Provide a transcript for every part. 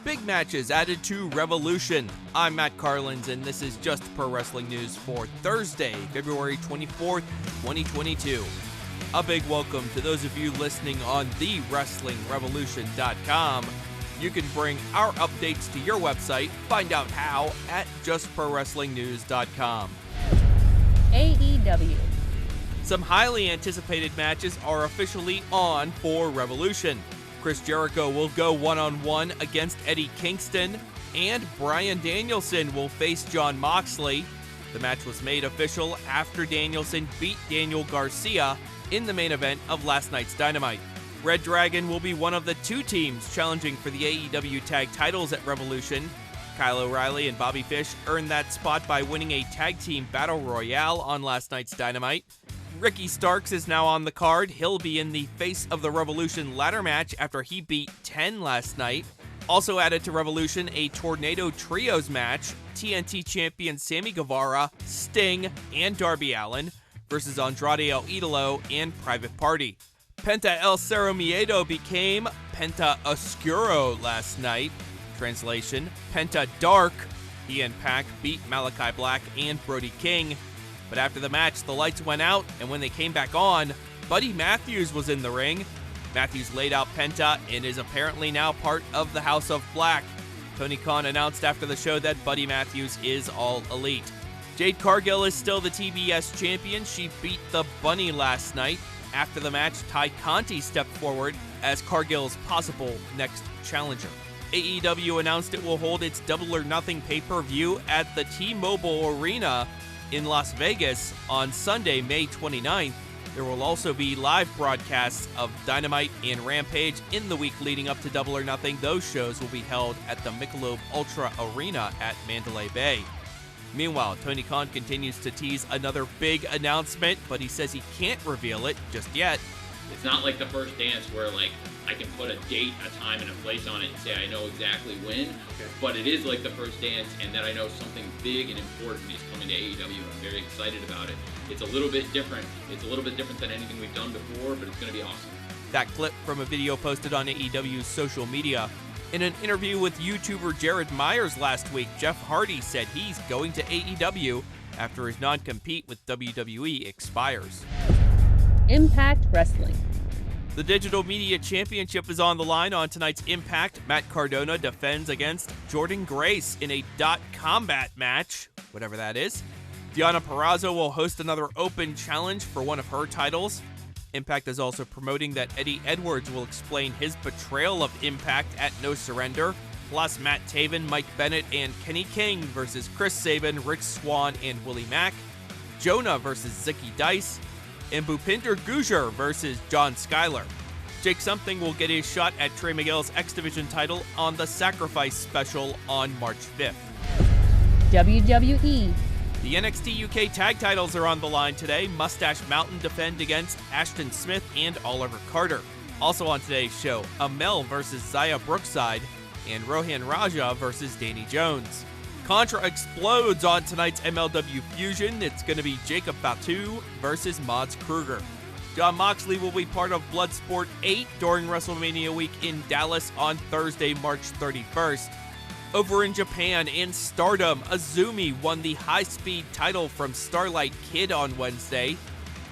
Big matches added to Revolution. I'm Matt Carlins, and this is Just Pro Wrestling News for Thursday, February 24th, 2022. A big welcome to those of you listening on TheWrestlingRevolution.com. You can bring our updates to your website. Find out how at JustProWrestlingNews.com. AEW. Some highly anticipated matches are officially on for Revolution. Chris Jericho will go one-on-one against Eddie Kingston, and Bryan Danielson will face Jon Moxley. The match was made official after Danielson beat Daniel Garcia in the main event of last night's Dynamite. reDRagon will be one of the two teams challenging for the AEW Tag Titles at Revolution. Kyle O'Reilly and Bobby Fish earned that spot by winning a Tag Team Battle Royale on last night's Dynamite. Ricky Starks is now on the card. He'll be in the Face of the Revolution ladder match after he beat 10 last night. Also added to Revolution, a Tornado Trios match. TNT champion Sammy Guevara, Sting, and Darby Allin versus Andrade El Idolo and Private Party. Penta El Cerro Miedo became Penta Oscuro last night. Translation, Penta Dark. He and Pac beat Malachi Black and Brody King. But after the match, the lights went out, and when they came back on, Buddy Matthews was in the ring. Matthews laid out Penta and is apparently now part of the House of Black. Tony Khan announced after the show that Buddy Matthews is all elite. Jade Cargill is still the TBS champion. She beat the Bunny last night. After the match, Ty Conti stepped forward as Cargill's possible next challenger. AEW announced it will hold its Double or Nothing pay-per-view at the T-Mobile Arena in Las Vegas on Sunday, May 29th. There will also be live broadcasts of Dynamite and Rampage in the week leading up to Double or Nothing. Those shows will be held at the Michelob Ultra Arena at Mandalay Bay. Meanwhile, Tony Khan continues to tease another big announcement, but he says he can't reveal it just yet. It's not like the First Dance where I can put a date, a time, and a place on it and say I know exactly when. Okay. But it is like the First Dance, and that I know something big and important is coming to AEW. I'm very excited about it. It's a little bit different. It's a little bit different than anything we've done before, but it's going to be awesome. That clip from a video posted on AEW's social media. In an interview with YouTuber Jared Myers last week, Jeff Hardy said he's going to AEW after his non-compete with WWE expires. Impact Wrestling. The Digital Media Championship is on the line on tonight's Impact. Matt Cardona defends against Jordan Grace in a combat match, whatever that is. Deonna Purrazzo will host another open challenge for one of her titles. Impact is also promoting that Eddie Edwards will explain his betrayal of Impact at No Surrender. Plus, Matt Taven, Mike Bennett, and Kenny King versus Chris Sabin, Rick Swann, and Willie Mack. Jonah versus Zicky Dice. And Bhupinder Gujjar versus John Skyler. Jake Something will get his shot at Trey Miguel's X Division title on the Sacrifice special on March 5th. WWE. The NXT UK tag titles are on the line today. Mustache Mountain defend against Ashton Smith and Oliver Carter. Also on today's show, Amel versus Zaya Brookside and Rohan Raja versus Danny Jones. Contra explodes on tonight's MLW Fusion. It's going to be Jacob Fatu versus Mods Kruger. Jon Moxley will be part of Bloodsport 8 during WrestleMania week in Dallas on Thursday, March 31st. Over in Japan and Stardom, Azumi won the high-speed title from Starlight Kid on Wednesday.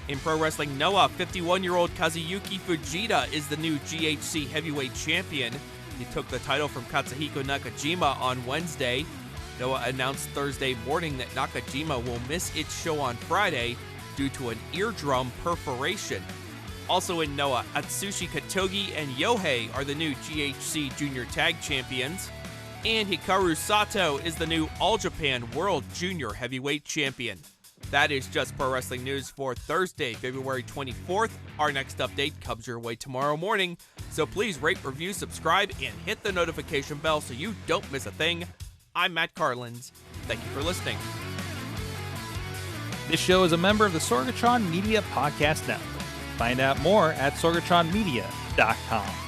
In Pro Wrestling Noah, 51-year-old Kazuyuki Fujita is the new GHC heavyweight champion. He took the title from Katsuhiko Nakajima on Wednesday. Noah announced Thursday morning that Nakajima will miss its show on Friday due to an eardrum perforation. Also in Noah, Atsushi Katogi and Yohei are the new GHC Junior Tag Champions. And Hikaru Sato is the new All Japan World Junior Heavyweight Champion. That is Just Pro Wrestling News for Thursday, February 24th. Our next update comes your way tomorrow morning, so please rate, review, subscribe, and hit the notification bell so you don't miss a thing. I'm Matt Carlins. Thank you for listening. This show is a member of the Sorgatron Media Podcast Network. Find out more at sorgatronmedia.com.